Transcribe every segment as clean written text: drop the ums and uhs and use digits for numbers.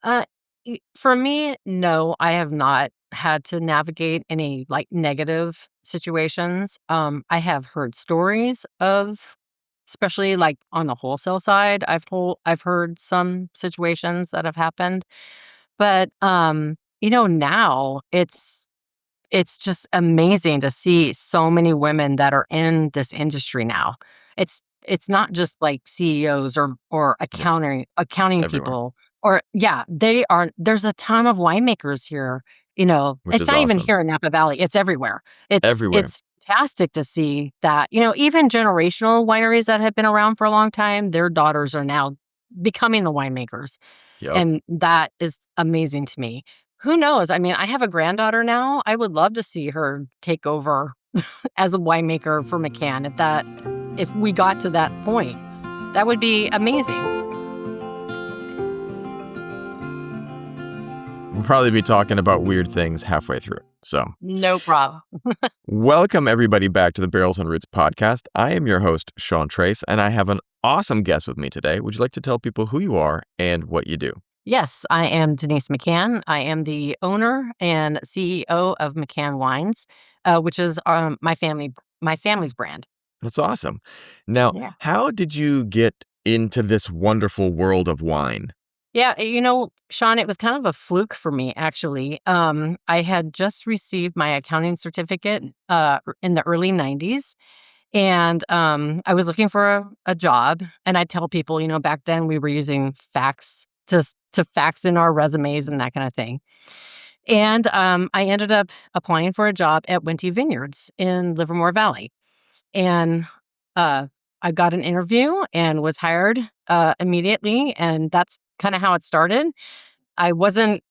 Uh, for me, no, I have not had to navigate any like negative situations. I have heard stories of, especially like on the wholesale side. I've heard some situations that have happened, but now it's just amazing to see so many women that are in this industry now. It's not just like CEOs or Yeah, it's accounting everywhere, people or yeah, there's a ton of winemakers here. which It's is not even awesome. here in Napa Valley. It's everywhere. It's Everywhere. it's fantastic to see that, even generational wineries that have been around for a long time, their daughters are now becoming the winemakers. Yep. And that is amazing to me. Who knows? I mean, I have a granddaughter now. I would love to see her take over as a winemaker for McKahn if we got to that point. That would be amazing. We'll probably be talking about weird things halfway through. So, No problem. welcome everybody back to the Barrels and Roots podcast. I am your host, Sean Trace, and I have an awesome guest with me today. Would you like to tell people who you are and what you do? Yes, I am Denise McKahn. I am the owner and CEO of McKahn Wines, which is my family's brand. That's awesome. Now, Yeah. how did you get into this wonderful world of wine? Yeah, Sean, it was kind of a fluke for me, actually. I had just received my accounting certificate in the early 90s, and I was looking for a job. And I tell people, back then we were using fax to fax in our resumes and that kind of thing. And I ended up applying for a job at Winty Vineyards in Livermore Valley. And uh, I got an interview and was hired immediately. And that's kind of how it started. I wasn't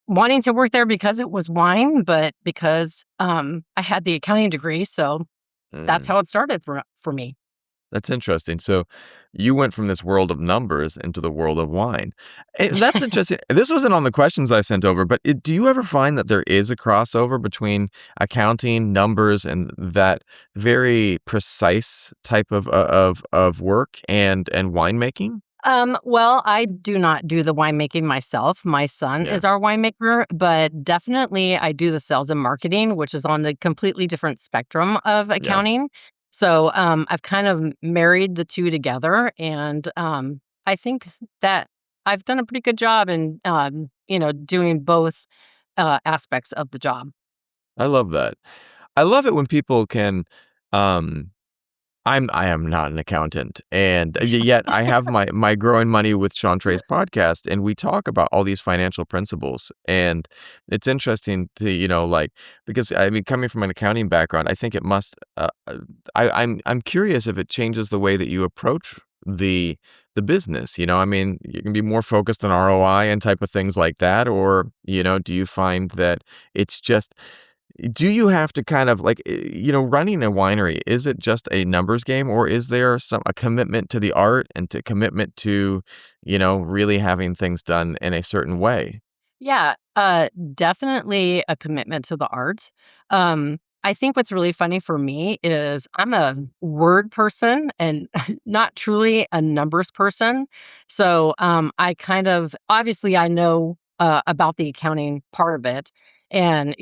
wanting to work there because it was wine, but because I had the accounting degree. So that's Mm, how it started for me. that's interesting. So, you went from this world of numbers into the world of wine. And that's interesting. This wasn't on the questions I sent over, but do you ever find that there is a crossover between accounting, numbers, and that very precise type of work and winemaking? Well, I do not do the winemaking myself. My son Yeah. is our winemaker, but definitely I do the sales and marketing, which is on the completely different spectrum of Yeah. accounting. So I've kind of married the two together, and I think that I've done a pretty good job in doing both aspects of the job. I love that. I love it when people can um I am not an accountant, and yet I have my Growing Money with Sean Trey's podcast, and we talk about all these financial principles, and it's interesting to like because I mean coming from an accounting background, I think it must. I'm curious if it changes the way that you approach the business. I mean, you can be more focused on ROI and type of things like that, or do you find that it's just do you have to kind of like, running a winery, is it just a numbers game or is there a commitment to the art and to commitment to, really having things done in a certain way? Yeah, definitely a commitment to the art. I think what's really funny for me is I'm a word person and not truly a numbers person. So I kind of obviously I know about the accounting part of it and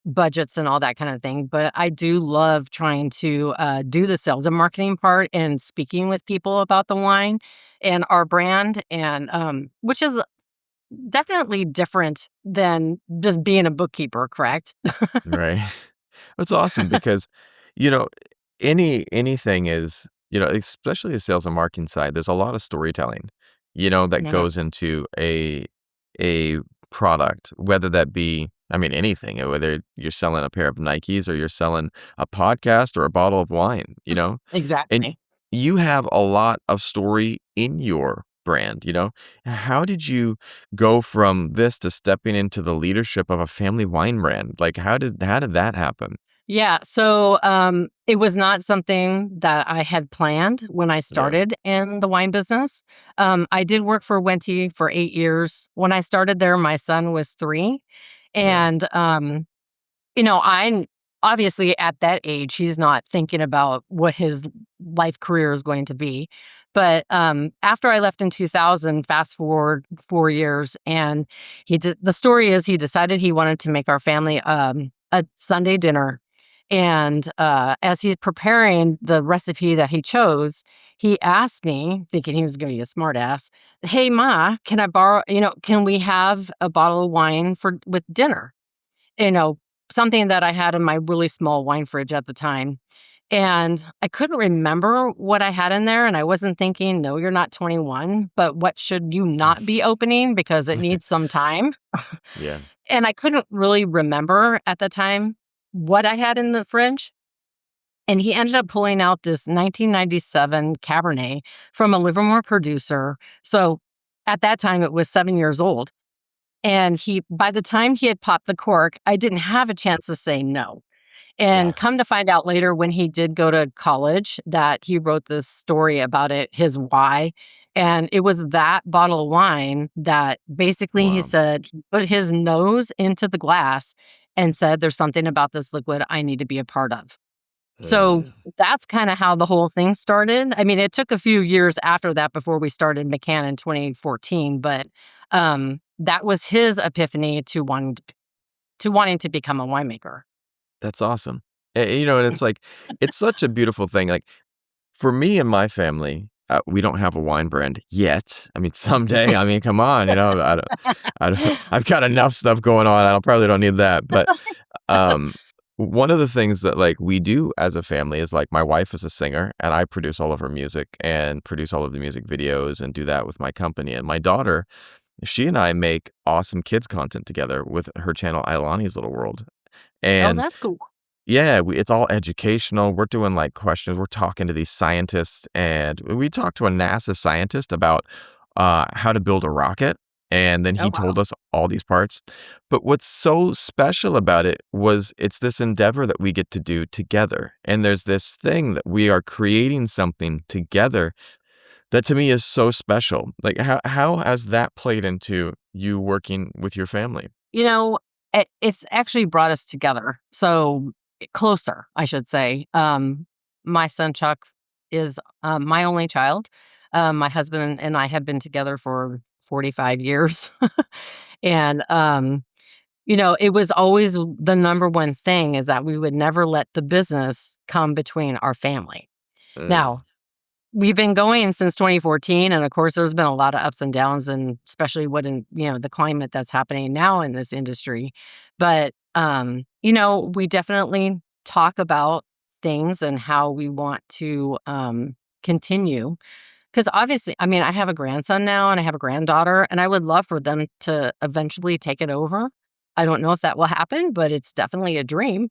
budgets and all that kind of thing. But I do love trying to do the sales and marketing part and speaking with people about the wine and our brand and which is definitely different than just being a bookkeeper, correct? Right. That's awesome because, you know, anything is, especially the sales and marketing side, there's a lot of storytelling, that Yeah, goes into a product, whether that be, I mean, anything, whether you're selling a pair of Nikes or you're selling a podcast or a bottle of wine. And exactly. you have a lot of story in your brand. How did you go from this to stepping into the leadership of a family wine brand? Like, how did that happen? Yeah, so, it was not something that I had planned when I Yeah. started in the wine business. I did work for Wente for 8 years. When I started there, my son was 3, Yeah. and, I'm obviously, at that age, he's not thinking about what his life career is going to be. But after I left in 2000, fast forward 4 years, and the story is he decided he wanted to make our family a Sunday dinner. And as he's preparing the recipe that he chose, he asked me, thinking he was going to be a smart ass, "Hey, Ma, can I borrow, can we have a bottle of wine with dinner?" You know, something that I had in my really small wine fridge at the time. And I couldn't remember what I had in there. And I wasn't thinking, no, you're not 21, but what should you not be opening because it needs some time? Yeah. And I couldn't really remember at the time what I had in the fridge. And he ended up pulling out this 1997 Cabernet from a Livermore producer. So at that time, it was 7 years old. And by the time he had popped the cork, I didn't have a chance to say no. Yeah. And come to find out later when he did go to college that he wrote this story about it, his why. And it was that bottle of wine that basically he Wow. said he put his nose into the glass and said, "There's something about this liquid I need to be a part of." So Mm. that's kind of how the whole thing started. I mean, it took a few years after that before we started McKahn in 2014, but that was his epiphany to wanting to become a winemaker. That's awesome. And it's like, it's such a beautiful thing. Like, for me and my family, we don't have a wine brand yet. I mean, someday. I mean, come on. I've got enough stuff going on. Probably don't need that. But um, one of the things that like we do as a family is like my wife is a singer, and I produce all of her music and produce all of the music videos and do that with my company. And my daughter, she and I make awesome kids content together with her channel Ilani's Little World. Oh, And that's cool. yeah, it's all educational. We're doing like questions. We're talking to these scientists, and we talked to a NASA scientist about how to build a rocket. And then Oh, he wow. told us all these parts. But what's so special about it was it's this endeavor that we get to do together. And there's this thing that we are creating something together that to me is so special. Like, how has that played into you working with your family? You know, it's actually brought us together. So closer, I should say. My son Chuck is my only child. My husband and I have been together for 45 years. And, it was always the number one thing is that we would never let the business come between our family. Mm, Now, we've been going since 2014, and of course, there's been a lot of ups and downs, and especially the climate that's happening now in this industry. But we definitely talk about things and how we want to continue. Because obviously, I mean, I have a grandson now and I have a granddaughter, and I would love for them to eventually take it over. I don't know if that will happen, but it's definitely a dream.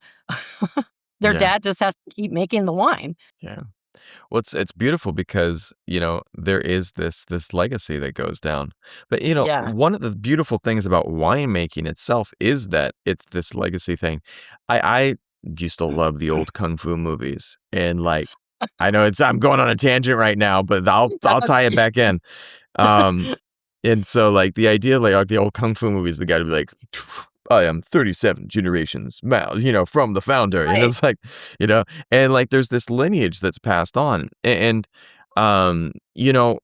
Their yeah, dad just has to keep making the wine. yeah. Well, it's beautiful because, there is this legacy that goes down. But, Yeah. one of the beautiful things about winemaking itself is that it's this legacy thing. I used to love the old kung fu movies, and like I know I'm going on a tangent right now, but I'll That's tie it okay. back in. Um, and so like the idea like the old kung fu movies, the guy would be like, I am 37 generations, from the founder. And Right. it's like, you know, and like there's this lineage that's passed on. And your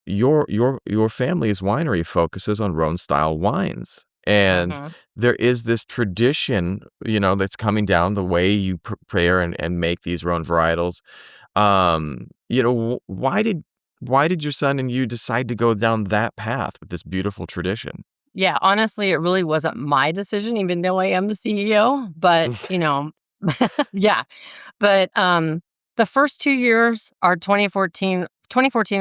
family's winery focuses on Rhone-style wines. And Mhm. there is this tradition, that's coming down the way you prepare and make these Rhone varietals. Why did your son and you decide to go down that path with this beautiful tradition? Yeah, honestly, it really wasn't my decision, even though I am the CEO, but, yeah. But, the first 2 years are 2014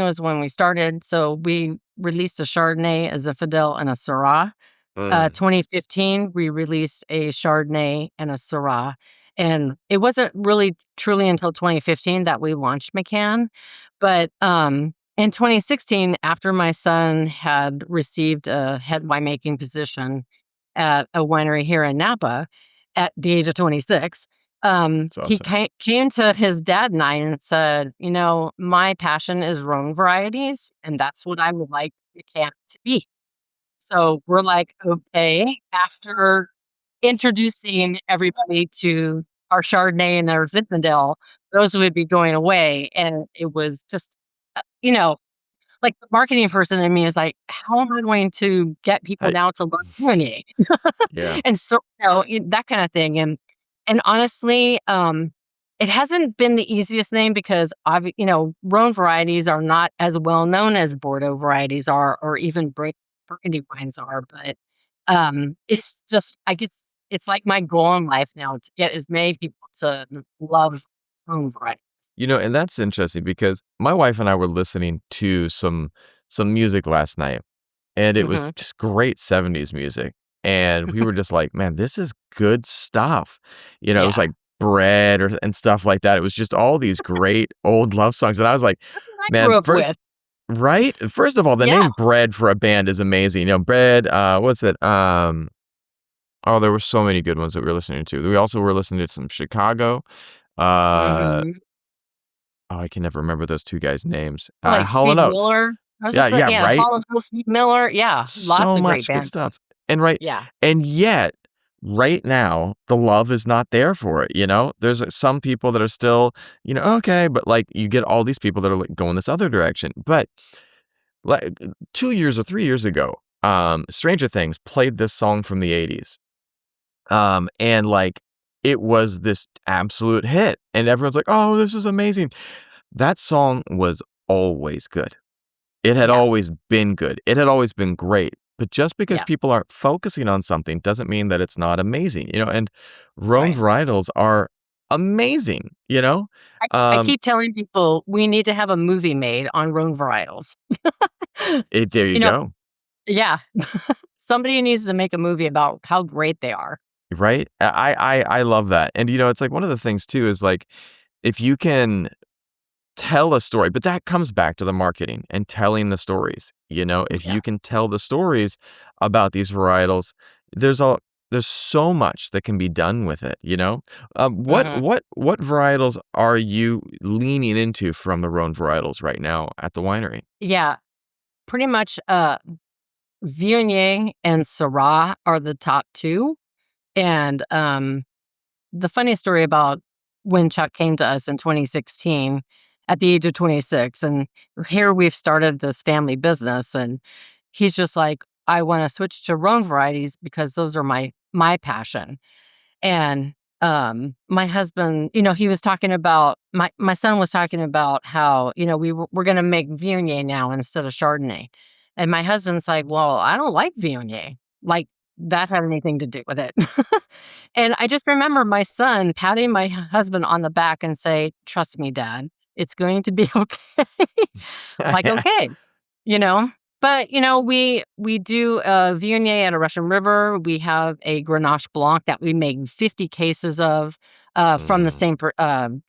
was when we started, so we released a Chardonnay, a Zinfandel, and a Syrah. Mm, 2015, we released a Chardonnay and a Syrah, and it wasn't really truly until 2015 that we launched McKahn, but, in 2016, after my son had received a head winemaking position at a winery here in Napa at the age of 26, it's he awesome. came to his dad and I and said, "My passion is Rhone varieties, and that's what I would like McKahn to be." So we're like, "Okay." After introducing everybody to our Chardonnay and our Zinfandel, those would be going away, and it was just, uh, you know like the marketing person in me is like, how am I going to get people I now to learn Viognier? yeah. And so, that kind of thing. And honestly, it hasn't been the easiest thing because Rhone varieties are not as well known as Bordeaux varieties are, or even Burgundy wines are. But it's just, I guess, it's like my goal in life now to get as many people to love Rhone varieties. And that's interesting because my wife and I were listening to some music last night, and it was Hmm. just great 70s music, and we were just like, "Man, this is good stuff." It was Yeah, like Bread and stuff like that. It was just all these great old love songs, and I was like, that's what I "Man, grew up first." with. Right? First of all, the Yeah. name Bread for a band is amazing. Bread, what's it? Oh, there were so many good ones that we were listening to. We also were listening to some Chicago. Uh, Hmm. oh, I can never remember those 2 guys' names. Like Hall& and Steve Oates. Miller. I was Yeah, just like, yeah, yeah, right? Hall and Steve Miller. Yeah, lots So of great much good bands. stuff. And right Yeah, and yet, right now, the love is not there for it? There's, some people that are still, okay, but, like, you get all these people that are, like, going this other direction. But, like, 2 years or 3 years ago, Stranger Things played this song from the '80s, and, like, it was this absolute hit, and everyone's like, "Oh, this is amazing." That song was always good. It had yeah, always been good. It had always been great. But just because yeah, people aren't focusing on something doesn't mean that it's not amazing? And Rhone right. varietals are amazing? I Um, keep telling people we need to have a movie made on Rhone varietals. there you You know, go, yeah. Somebody needs to make a movie about how great they are. right? I love that. And, it's like one of the things too is like, if you can tell a story, but that comes back to the marketing and telling the stories. If Yeah. you can tell the stories about these varietals, there's a there's so much that can be done with it. What Mhm. what varietals are you leaning into from the Rhone varietals right now at the winery? Yeah, pretty much, Viognier and Syrah are the top 2, and, the funny story about when Chuck came to us in 2016 at the age of 26, and here we've started this family business, and he's just like, "I wanna switch to Rhone varieties because those are my passion." And, my husband, he was talking about my son was talking about how, we're gonna make Viognier now instead of Chardonnay. And my husband's like, "Well, I don't like Viognier." Like, that had anything to do with it. And I just remember my son patting my husband on the back and say, "Trust me, Dad, it's going to be okay." I'm like, "Okay." You know? But, we do, Viognier at a Russian River. We have a Grenache Blanc that we make 50 cases of, from the Mm, same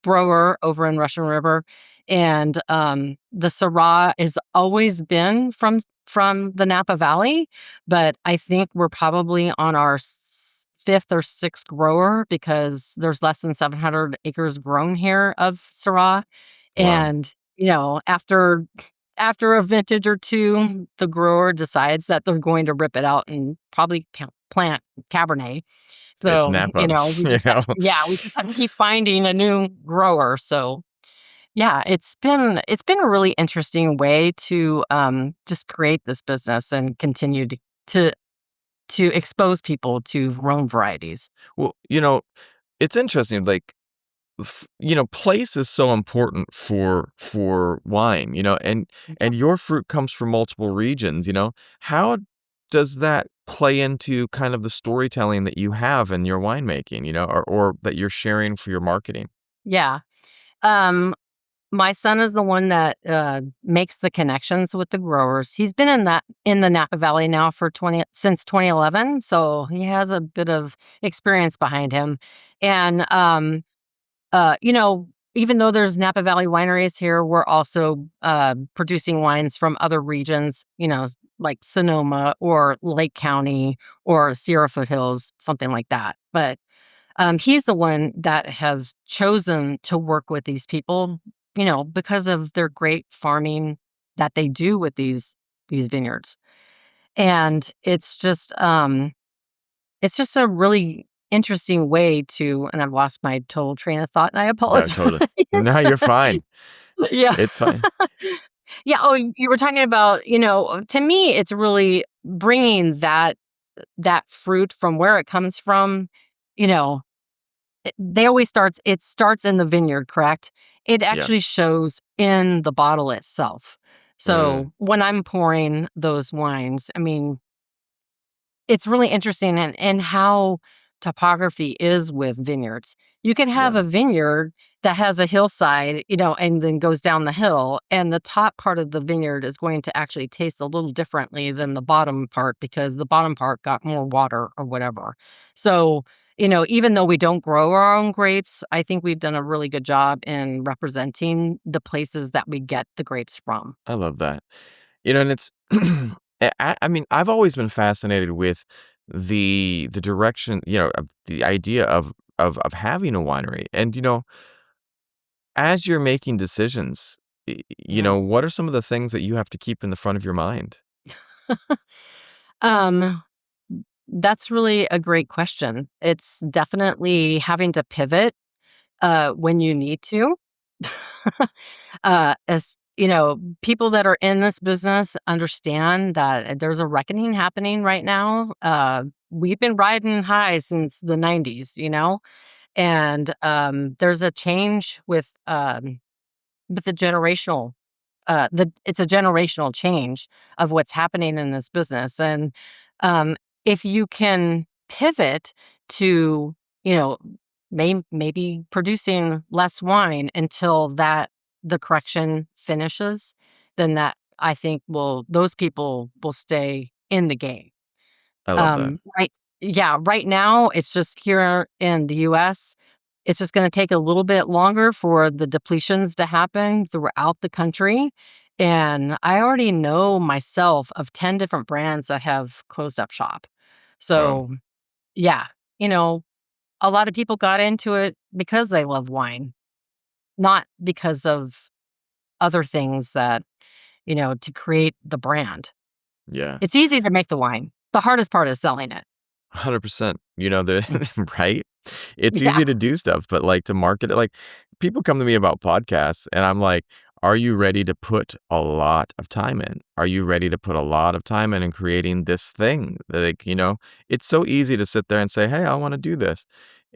grower over in Russian River. And, the Syrah has always been from the Napa Valley, but I think we're probably on our 5th or 6th grower because there's less than 700 acres grown here of Syrah. wow. And, after a vintage or 2, the grower decides that they're going to rip it out and probably plant Cabernet. It's So, Napa, we you just know? we just have to keep finding a new grower. So, yeah, it's been a really interesting way to, just create this business and continue to to expose people to Rhone varieties. Well, it's interesting, like, place is so important for wine, and your fruit comes from multiple regions. How does that play into kind of the storytelling that you have in your winemaking, or that you're sharing for your marketing? Yeah. Um, my son is the one that, makes the connections with the growers. He's been in the Napa Valley now for 20 since 2011, so he has a bit of experience behind him. And, uh, you know, even though there's Napa Valley wineries here, we're also, producing wines from other regions, like Sonoma or Lake County or Sierra Foothills, something like that. But he's the one that has chosen to work with these people, because of their great farming that they do with these vineyards. And it's just a really interesting way to, and I've lost my total train of thought and I No, apologize. totally. No, you're fine. Yeah. It's fine. Yeah, oh, you were talking about, to me, it's really bringing that fruit from where it comes from, you know, it starts in the vineyard, correct? It Yeah. actually shows in the bottle itself. Mm, So, when I'm pouring those wines, I mean, it's really interesting and how topography is with vineyards. You can have yeah, a vineyard that has a hillside, and then goes down the hill, and the top part of the vineyard is going to actually taste a little differently than the bottom part because the bottom part got more water or whatever. So, even though we don't grow our own grapes, I think we've done a really good job in representing the places that we get the grapes from. I love that. And it's I mean, I've always been fascinated with the direction, of the idea of having a winery. And, as you're making decisions, Mhm. what are some of the things that you have to keep in the front of your mind? Um, that's really a great question. It's definitely having to pivot when you need to. As people that are in this business understand that there's a reckoning happening right now. We've been riding high since the 90s, and there's a change with the generational it's a generational change of what's happening in this business. And um, if you can pivot to, you know, maybe producing less wine until the correction finishes, then that I think those people will stay in the game. I love that. Right. Yeah, right now, it's just here in the US, it's just gonna take a little bit longer for the depletions to happen throughout the country, and I already know myself of 10 different brands that have closed up shop. Wow. So, yeah, you know, a lot of people got into it because they love wine, not because of other things to create the brand. Yeah. It's easy to make the wine. The hardest part is selling it. 100%. The Mm. right? It's Yeah. easy to do stuff, but, like, to market it, like, people come to me about podcasts, and I'm like, "Are you ready to put a lot of time in? Are you ready to put a lot of time in creating this thing?" Like, it's so easy to sit there and say, "Hey, I wanna do this,"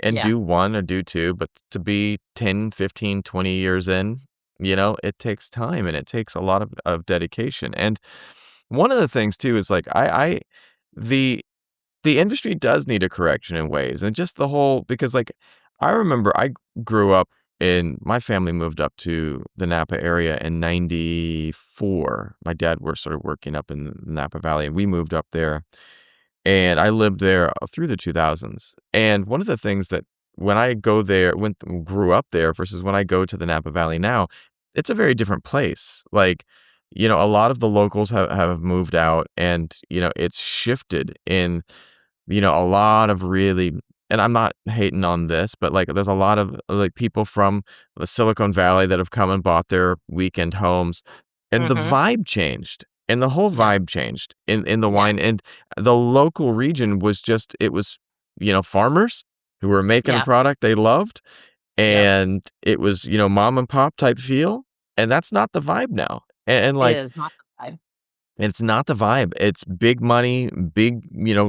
and Yeah. do 1 or do 2, but to be 10, 15, 20 years in, it takes time, and it takes a lot of dedication. And one of the things too is, like, the the industry does need a correction in ways, and just the whole because, like, I remember grew up my family moved up to the Napa area in '94. My dad were sort of working up in the Napa Valley, and we moved up there, and I lived there through the 2000s. And one of the things that when I go there grew up there versus when I go to the Napa Valley now, it's a very different place. Like, a lot of the locals have moved out, and, it's shifted in a lot of really and I'm not hating on this, but, like, there's a lot of, like, people from the Silicon Valley that have come and bought their weekend homes, and the Mhm. vibe changed, and the whole Yeah. vibe changed in the Yeah. wine, and the local region was just it was, farmers who were making a Yeah. product they loved, Yep. and it was, mom and pop type feel, and that's not the vibe now, and, It like, is not the vibe. it's not the vibe. It's big money, big,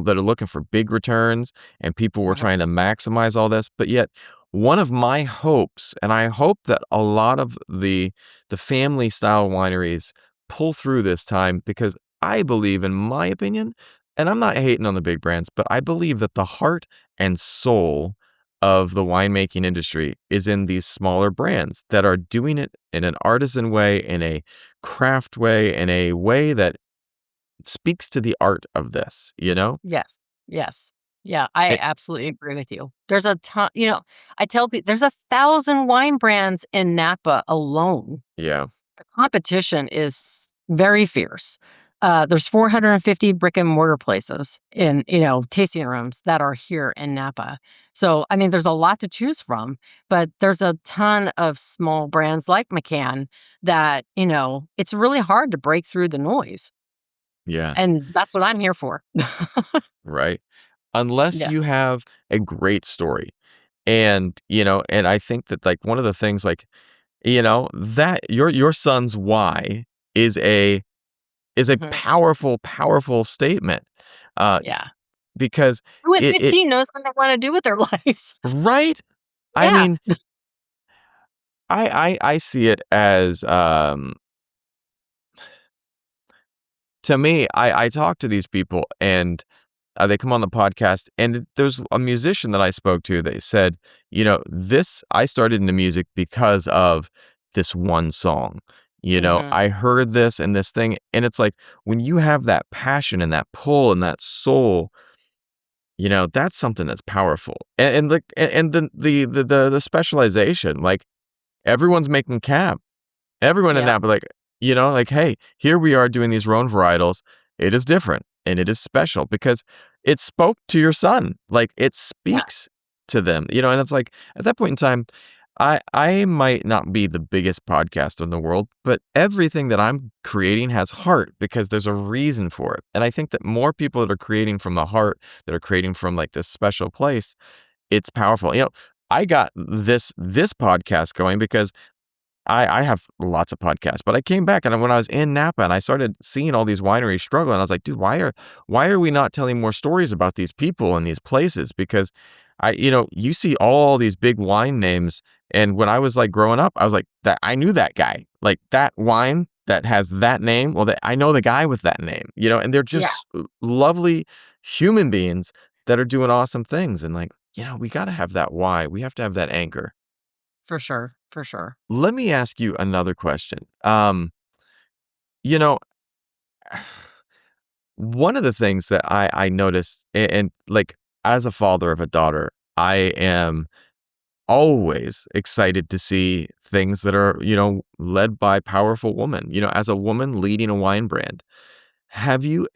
that are looking for big returns, and people were Mhm. trying to maximize all this. But yet, one of my hopes, and I hope that a lot of the family style wineries pull through this time because I believe, in my opinion, and I'm not hating on the big brands, but I believe that the heart and soul of the winemaking industry is in these smaller brands that are doing it in an artisan way, in a craft way, in a way that speaks to the art of this, you know? Yes. Yes. Yeah, I It absolutely agree with you. There's a ton I tell people there's 1,000 wine brands in Napa alone. yeah, The competition is very fierce. There's 450 brick and mortar places in, tasting rooms that are here in Napa. So, I mean, there's a lot to choose from, but there's a ton of small brands like McKahn that, it's really hard to break through the noise. yeah, And that's what I'm here for. right? Unless Yeah. you have a great story. And I think that, like, one of the things, like, that your son's why is a Mhm. powerful, powerful statement, uh, Yeah. because Who at it 15 knows what they wanna do with their life? right? I Yeah. mean, I see it as, to me, I talk to these people and they come on the podcast, and there's a musician that I spoke to that said, this I started into music because of this one song. Mhm. I heard this and this thing, and it's like when you have that passion and that pull and that soul, that's something that's powerful. And the specialization, like everyone's making cab. Everyone in Yep. Napa, like, hey, here we are doing these Rhone varietals. It is different and it is special because it spoke to your son. Like it Yeah, speaks to them, and it's like at that point in time, I might not be the biggest podcaster in the world, but everything that I'm creating has heart because there's a reason for it. And I think that more people that are creating from the heart, that are creating from like this special place, it's powerful. I got this podcast going because I have lots of podcasts, but I came back and when I was in Napa and I started seeing all these wineries struggling, I was like, dude, why are we not telling more stories about these people and these places? Because you see all these big wine names, and when I was like growing up, I was like that I knew that guy, like that wine that has that name. Well, I know the guy with that name, and they're yeah, just lovely human beings that are doing awesome things, and like we got to have that why. We have to have that anchor. for sure, for sure. Let me ask you another question. You know, one of the things that I noticed, and like as a father of a daughter, I am always excited to see things that are, led by powerful women. As a woman leading a wine brand, have you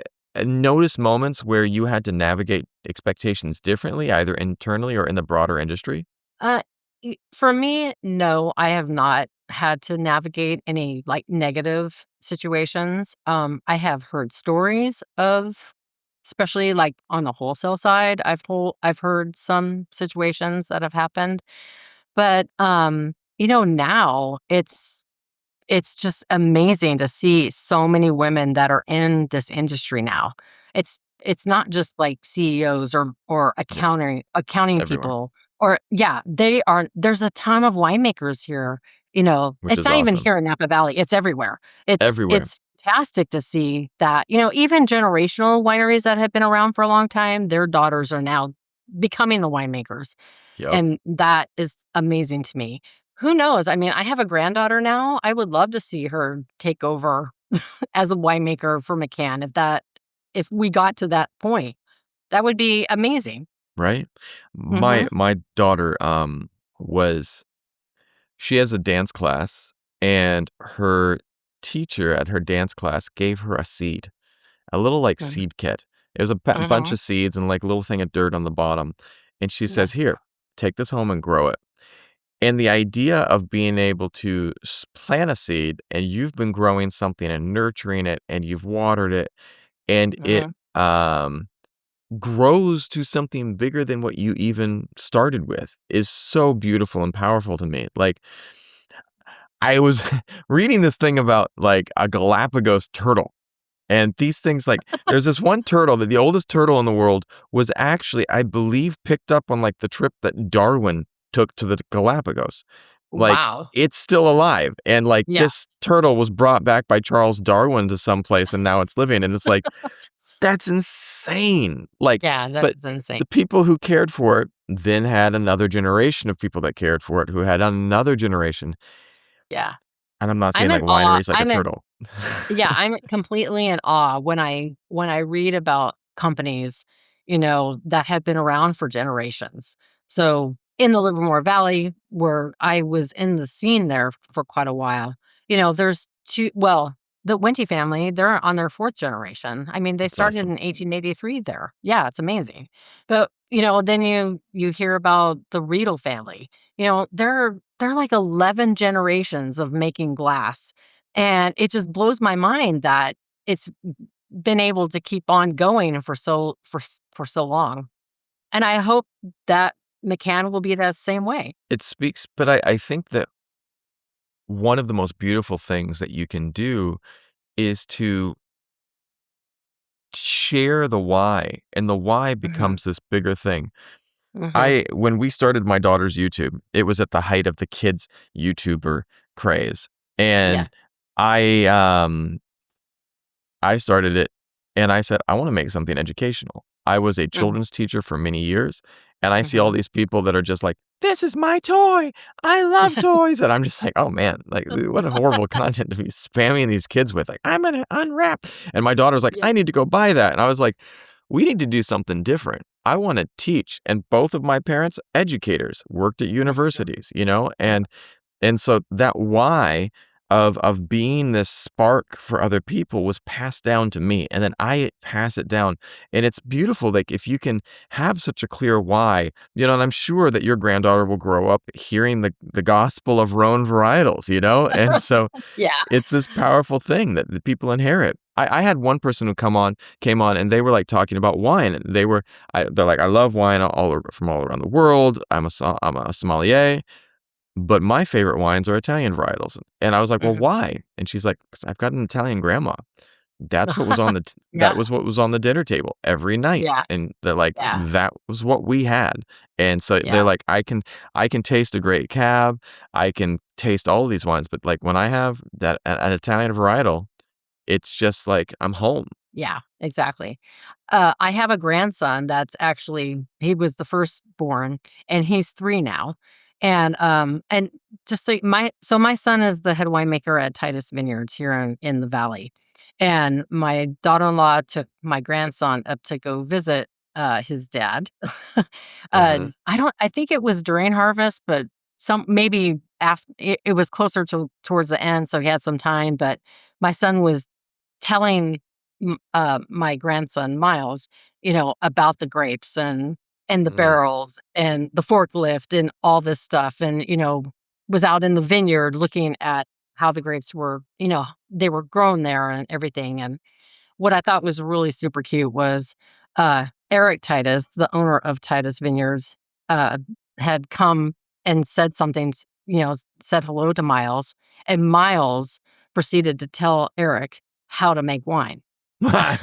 noticed moments where you had to navigate expectations differently, either internally or in the broader industry? Uh, for me, no, I have not had to navigate any like negative situations. I have heard stories of, especially like on the wholesale side. I've heard some situations that have happened, but now it's just amazing to see so many women that are in this industry now. It's not just like CEOs or Yeah, it's accounting everywhere, people or yeah, there's a ton of winemakers here, which it's is not even awesome. here in Napa Valley, it's everywhere. It's Everywhere. it's fantastic to see that, even generational wineries that have been around for a long time, their daughters are now becoming the winemakers. Yep. And that is amazing to me. Who knows? I mean, I have a granddaughter now. I would love to see her take over as a winemaker for McKahn if we got to that point. That would be amazing. Right? My Mhm. my daughter, was she has a dance class, and her teacher at her dance class gave her a seed, a little, like, Mhm. seed kit. It was a bunch Mhm. of seeds and, like, a little thing of dirt on the bottom, and she Yeah. says, "Here, take this home and grow it." And the idea of being able to plant a seed, and you've been growing something and nurturing it, and you've watered it, and it, Mhm. grows to something bigger than what you even started with is so beautiful and powerful to me. Like, I was reading this thing about like a Galapagos turtle. And these things, like, there's this one turtle that the oldest turtle in the world was actually, I believe, picked up on like the trip that Darwin took to the Galapagos. Like, Wow. it's still alive. And like Yeah. this turtle was brought back by Charles Darwin to some place and now it's living. And it's like, that's insane. Like, Yeah, that but is insane. the people who cared for it then had another generation of people that cared for it who had another generation. Yeah. And I'm not saying I'm like in awe. wineries like a turtle. Yeah, I'm completely in awe when I read about companies, that have been around for generations. So, in the Livermore Valley, where I was in the scene there for quite a while, there's the Winty family, they're on their 4th generation. I mean, they That's started awesome. in 1883 there. Yeah, it's amazing. But, then you hear about the Riedel family. They're like 11 generations of making glass, and it just blows my mind that it's been able to keep on going for so long. And I hope that McCann will be that same way. It speaks, but I think that one of the most beautiful things that you can do is to share the why, and the why Mhm. becomes this bigger thing. Mhm. When we started my daughter's YouTube, it was at the height of the kids YouTuber craze. Yeah. And I I started it and I said, I want to make something educational. I was a Mhm. children's teacher for many years, and I see all Mhm. these people that are just like, this is my toy. I love toys. And I'm just like, oh man, like what a horrible content to be spamming these kids with. Like, I'm gonna unwrap. And my daughter's like, Yeah. I need to go buy that. And I was like, we need to do something different. I want to teach. And both of my parents, educators, worked at Mhm. universities, you know, Yeah. and so that why of being this spark for other people was passed down to me, and then I pass it down, and it's beautiful, like, if you can have such a clear why, you know, and I'm sure that your granddaughter will grow up hearing the gospel of Rhone varietals, you know, and so Yeah. it's this powerful thing that the people inherit. I had one person who came on, and they were, like, talking about wine, and they're like, "I love wine from all around the world. I'm a sommelier." But my favorite wines are Italian varietals. And I was like, "Well, Mhm. why?" And she's like, "'Cause I've got an Italian grandma. That Yeah. was what was on the dinner table every night." Yeah. And they're like, Yeah. "That was what we had." And so they're Yeah. like, I can taste a great cab. I can taste all of these wines, but, like, when I have an Italian varietal, it's just like I'm home." Yeah, exactly. I have a grandson that's actually he was the firstborn, and he's 3 now. And just so my son is the head winemaker at Titus Vineyards here in the valley. And my daughter-in-law took my grandson up to go visit, his dad. Mhm. I think it was during harvest, but some maybe it was closer towards the end, so he had some time, but my son was telling my grandson Miles, about the grapes and the Mm. barrels and the forklift and all this stuff, and was out in the vineyard looking at how the grapes were, they were grown there and everything. And what I thought was really super cute was Eric Titus, the owner of Titus Vineyards, uh, had come and said something, said hello to Miles, and Miles proceeded to tell Eric how to make wine. That's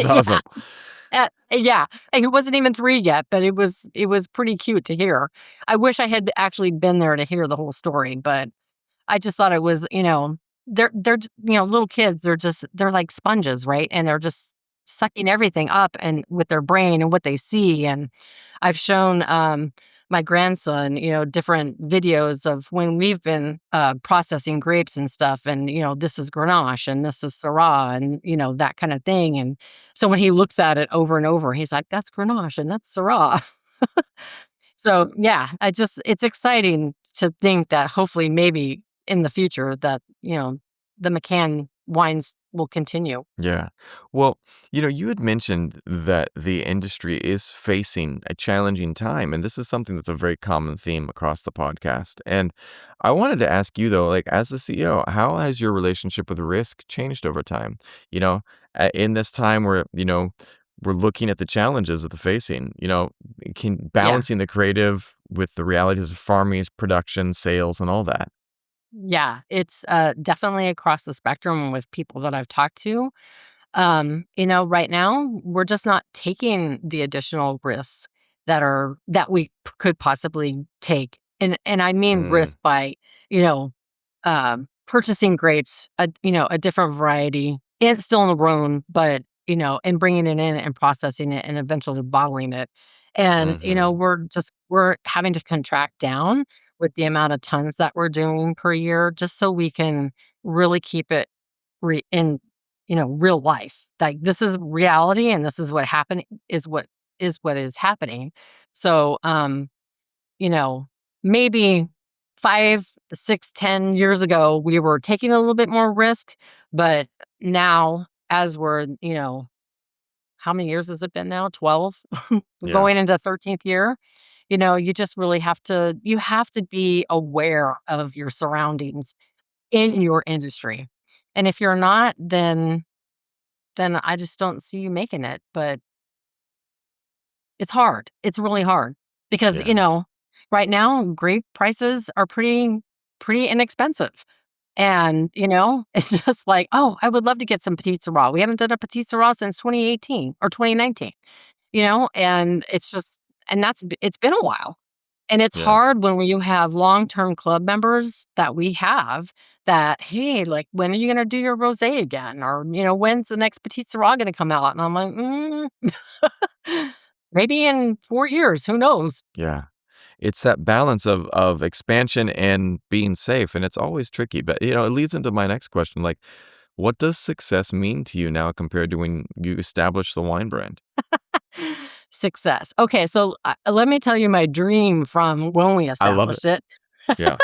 Yeah, awesome. yeah, and he wasn't even 3 yet, but it was pretty cute to hear. I wish I had actually been there to hear the whole story, but I just thought it was, little kids, they're like sponges, right? And they're just sucking everything up and with their brain and what they see. And I've shown my grandson, different videos of when we've been processing grapes and stuff. And, this is Grenache and this is Syrah and, that kind of thing. And so when he looks at it over and over, he's like, that's Grenache and that's Syrah. So, yeah, it's exciting to think that hopefully maybe in the future that, the McKahn wines will continue. Yeah. Well, you had mentioned that the industry is facing a challenging time, and this is something that's a very common theme across the podcast. And I wanted to ask you, though, like as the CEO, how has your relationship with risk changed over time? You know, in this time where, we're looking at the challenges of the facing, can Yeah. balancing the creative with the realities of farming, production, sales, and all that. Yeah, it's, definitely across the spectrum with people that I've talked to. Right now, we're just not taking the additional risks that we could possibly take. And I mean Mm, risk by, you know, purchasing grapes, a different variety, and still in the Rhone, but, and bringing it in and processing it and eventually bottling it. And, mm-hmm. we're having to contract down with the amount of tons that we're doing per year just so we can really keep it in, real life. Like this is reality and this is what happened is what is happening. So, you know, maybe 5, 6, 10 years ago, we were taking a little bit more risk, but now as we're, how many years has it been now? 12, Yeah. going into 13th year. You just really have to be aware of your surroundings in your industry. And if you're not, then I just don't see you making it. But it's hard. It's really hard because, Yeah. right now grape prices are pretty inexpensive. And, it's just like, oh, I would love to get some Petit Syrah. We haven't done a Petit Syrah since 2018 or 2019, and it's been a while. And it's Yeah. hard when you have long-term club members that we have that, hey, like, when are you going to do your rosé again? Or, when's the next Petit Syrah going to come out? And I'm like, maybe in 4 years, who knows? Yeah. It's that balance of expansion and being safe, and it's always tricky. But, it leads into my next question. Like, what does success mean to you now compared to when you established the wine brand? Success. Okay, so let me tell you my dream from when we I love it. established it. Yeah.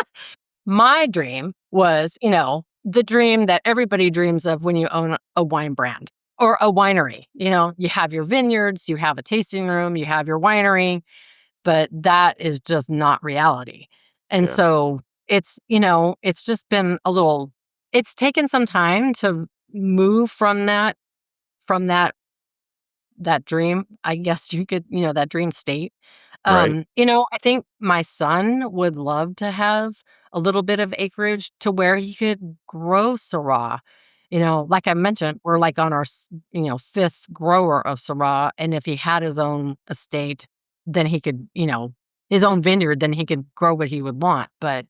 My dream was, the dream that everybody dreams of when you own a wine brand or a winery. You have your vineyards, you have a tasting room, you have your winery, but that is just not reality. And Yeah. so it's just been it's taken some time to move from that dream, I guess you could, that dream state. Right. I think my son would love to have a little bit of acreage to where he could grow Syrah. Like I mentioned, we're like on our, fifth grower of Syrah. And if he had his own estate, then he could, his own vineyard, then he could grow what he would want. But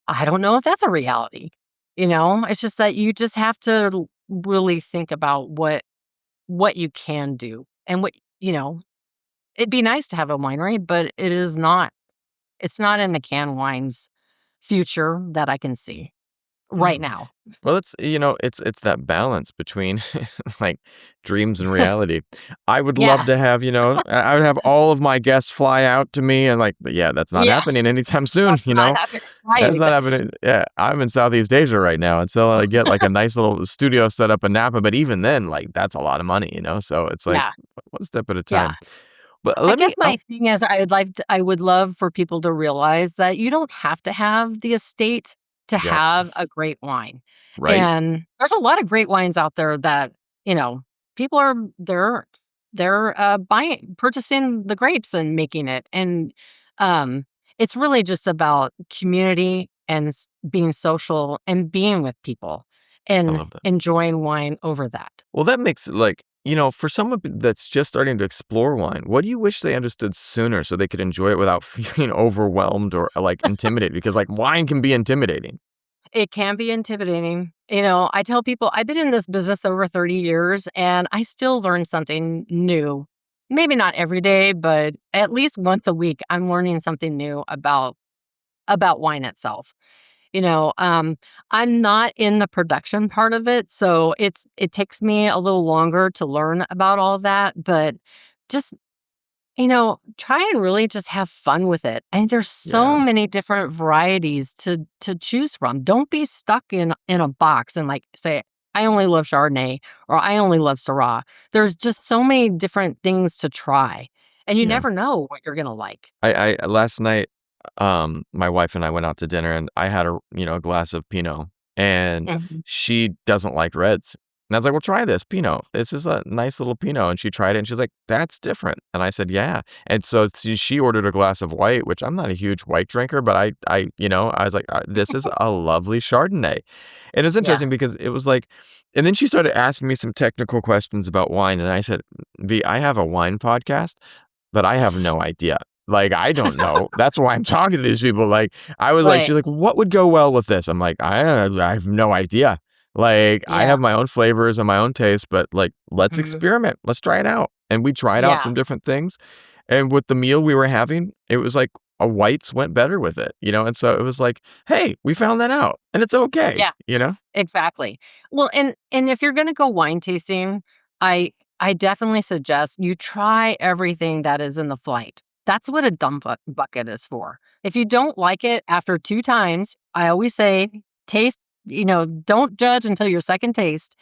I don't know if that's a reality. It's just that you just have to really think about what you can do and it'd be nice to have a winery, but it's not in McKahn Wines' future that I can see right Mm. now. Well, it's that balance between like dreams and reality. I would love Yeah. to have, I would have all of my guests fly out to me and like, but yeah, that's not Yeah. happening anytime soon, That's not happening. Right, That's not exactly. happening. Yeah, I'm in Southeast Asia right now until I get like a nice little studio set up in Napa, but even then, like that's a lot of money. So it's like Yeah. one step at a Yeah. time. But I let me guess my thing is I would love for people to realize that you don't have to have the estate to yeah, have a great wine. right? And there's a lot of great wines out there that, you know, people are buying purchasing the grapes and making it. And um it's really just about community and being social and being with people I and love that. enjoying wine over that. Well, that makes it like, for someone that's just starting to explore wine, what do you wish they understood sooner so they could enjoy it without feeling overwhelmed or like intimidated? Because like wine can be intimidating. It can be intimidating. I tell people I've been in this business over 30 years and I still learn something new. Maybe not every day, but at least once a week, I'm learning something new about wine itself. I'm not in the production part of it, so it takes me a little longer to learn about all of that, but just try and really just have fun with it. And there's so Yeah. many different varieties to choose from. Don't be stuck in a box and like say, I only love Chardonnay or I only love Syrah. There's just so many different things to try. And you Yeah. never know what you're gonna like. I last night, my wife and I went out to dinner and I had a glass of Pinot and Mhm. she doesn't like reds. And I was like, well, try this Pinot. This is a nice little Pinot. And she tried it and she's like, that's different. And I said, yeah. And so she ordered a glass of white, which I'm not a huge white drinker, but I was like, this is a lovely Chardonnay. And it was Yeah. interesting because it was like, and then she started asking me some technical questions about wine. And I said, V, I have a wine podcast, but I have no idea. Like, I don't know. That's why I'm talking to these people. Like, I was like, Right. she's like, what would go well with this? I'm like, I have no idea. Like, I Yeah. have my own flavors and my own taste, but like, let's Mhm. experiment. Let's try it out. And we tried out Yeah. some different things. And with the meal we were having, it was like a whites went better with it. And so it was like, hey, we found that out and it's okay, Yeah. Exactly. Well, and if you're gonna go wine tasting, I I definitely suggest you try everything that is in the flight. That's what a bucket is for. If you don't like it after 2 times, I always say taste, don't judge until your second taste.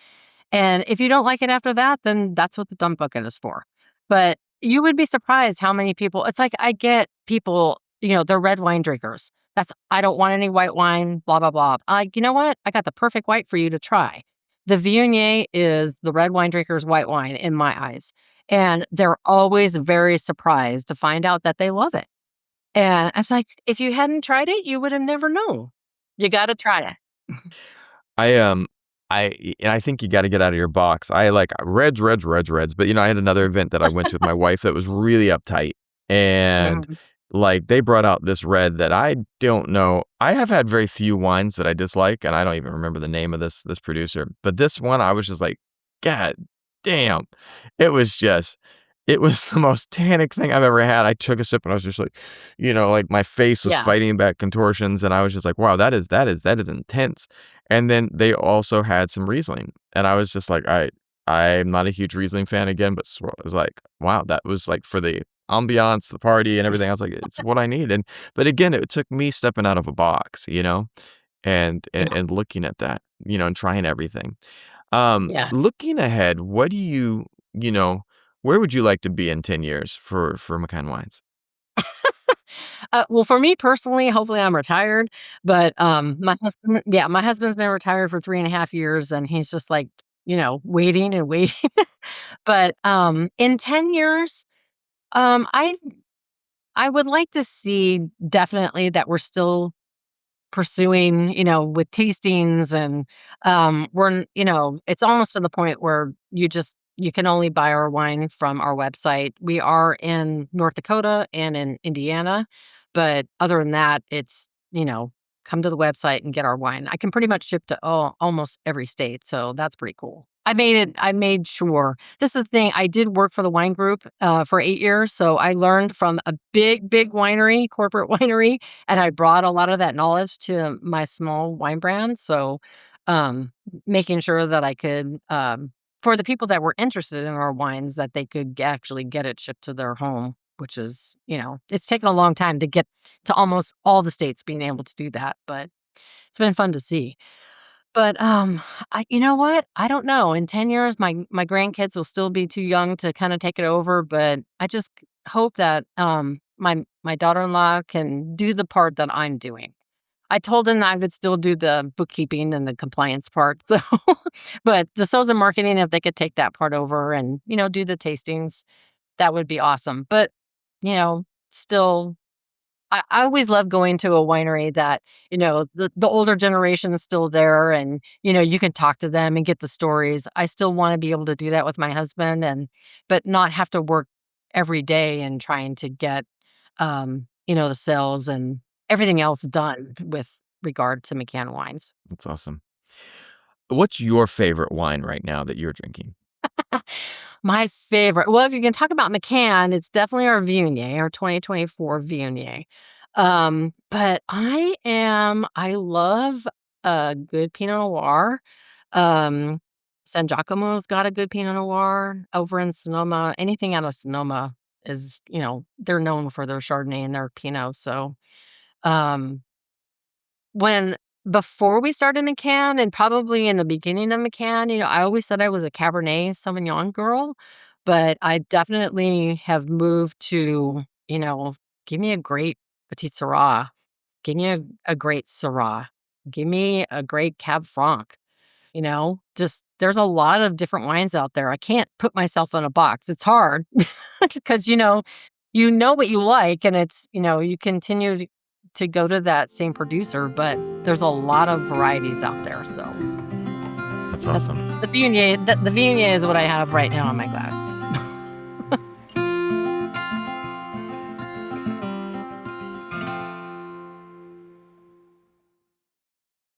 And if you don't like it after that, then that's what the dump bucket is for. But you would be surprised how many people, it's like I get people, they're red wine drinkers. I don't want any white wine, blah, blah, blah. Like, you know what? I got the perfect white for you to try. The Viognier is the red wine drinker's white wine in my eyes. And they're always very surprised to find out that they love it. And I was like, if you hadn't tried it, you would have never known. You got to try it. I, and I think you gotta get out of your box. I like reds, but, I had another event that I went to with my wife that was really uptight, and, Mhm. like, they brought out this red that I don't know. I have had very few wines that I dislike, and I don't even remember the name of this producer, but this one, I was just like, "God damn." It was just it was the most tannic thing I've ever had. I took a sip, and I was just like, like, my face was Yeah. fighting back contortions, and I was just like, "Wow, that is intense." And then they also had some Riesling, and I was just like, I'm not a huge Riesling fan again, but I was like, wow, that was like for the ambiance, the party, and everything. I was like, it's what I need. But again, it took me stepping out of a box, and Yeah. and looking at that, and trying everything. Yeah. Looking ahead, what do you know, where would you like to be in 10 years for McKahn Wines? Well, for me personally, hopefully I'm retired, but, my husband's been retired for 3.5 years, and he's just like, waiting and waiting. But, in 10 years, um, I I would like to see definitely that we're still pursuing, with tastings and, it's almost to the point where you can only buy our wine from our website. We are in North Dakota and in Indiana, but other than that, it's, come to the website and get our wine. I can pretty much ship to almost every state, so that's pretty cool. I made sure. This is the thing, I did work for the wine group, for 8 years, so I learned from a big, big winery, corporate winery, and I brought a lot of that knowledge to my small wine brand. So, making sure that I could, for the people that were interested in our wines, that they could actually get it shipped to their home, which is, it's taken a long time to get to almost all the states being able to do that, but it's been fun to see. But, you know what? I don't know. In 10 years, my grandkids will still be too young to kinda take it over, but I just hope that, my daughter-in-law can do the part that I'm doing. I told him that I would still do the bookkeeping and the compliance part, so but the sales and marketing, if they could take that part over and, do the tastings, that would be awesome. But, still I always love going to a winery that, the older generation is still there and, you can talk to them and get the stories. I still wanna be able to do that with my husband but not have to work every day and trying to get, the sales and everything else done with regard to McCann Wines. That's awesome. What's your favorite wine right now that you're drinking? My favorite, well, if you can talk about McCann, it's definitely our Viognier, our 2024 Viognier. But I love a good Pinot Noir. Um, San Giacomo's got a good Pinot Noir over in Sonoma. Anything out of Sonoma is, they're known for their Chardonnay and their Pinot. So, um, when before we started McCann and probably in the beginning of McCann, I always said I was a Cabernet Sauvignon girl, but I definitely have moved to, give me a great Petit Syrah, give me a great Syrah, give me a great Cab Franc. Just there's a lot of different wines out there. I can't put myself in a box. It's hard because you know what you like, and it's you continue to go to that same producer, but there's a lot of varieties out there. So That's that's awesome. the Viognier. The Viognier is what I have right now in my glass.